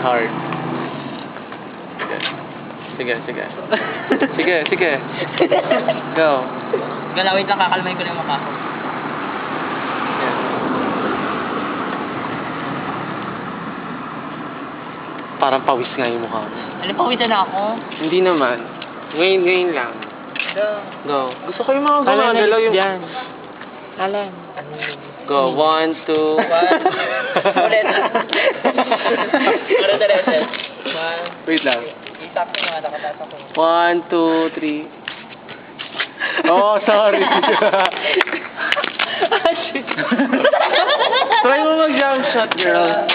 hard. Sige. Sige. Sige. Go. Gala, wait lang, kakalmahin ko na yung mukha ko. Yan. Parang pawis nga yung mukha mo. Alam, pawisan na ako. Hindi naman. Ngayon lang. Go. Gusto ko yung mga gumagalaw yung... Yan. Alan. Go. 1, 2... Ulit. Ulit. Wait lang. Itap ko yung mga nakatasa ko. 1, 2, 3... Oh, sorry. Try mo mag-jump shot, girl.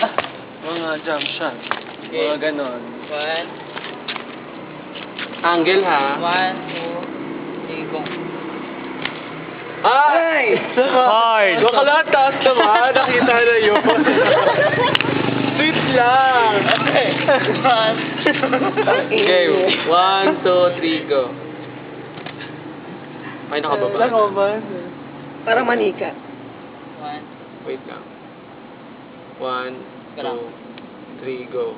Mga jump shot. Mga ganon. 1, Angle, ha? 1, 2, 3, go. Ay! Hard. Bakala, taas naman. Nakita na yun. Sweet lang. Okay. 1, 2, 3, go. Ay, nakababa. Parang manika. 1, Wait lang. 1, 2, 3, go.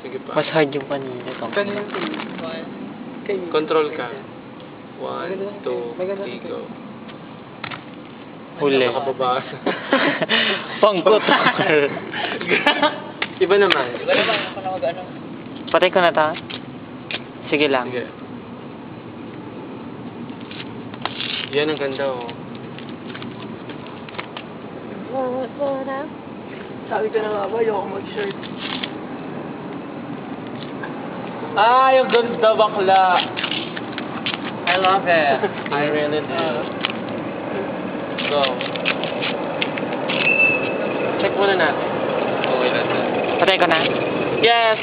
Sige pa. Mas hard yung kanina. 1, Control ka. 1, 2, 3, go. Huli. Nakababa. Pangkot. Iba naman. wala ba ako na mag-ano? Patay ko na ta. Sige lang. Sige. Yan ang ganda, oh. Sabi ko na nga ba, ayoko mag-shirt. Ay, ang ganda, bakla. I love it. I really do. Go. Check muna natin. Okay lang. Patay ko na. Yes!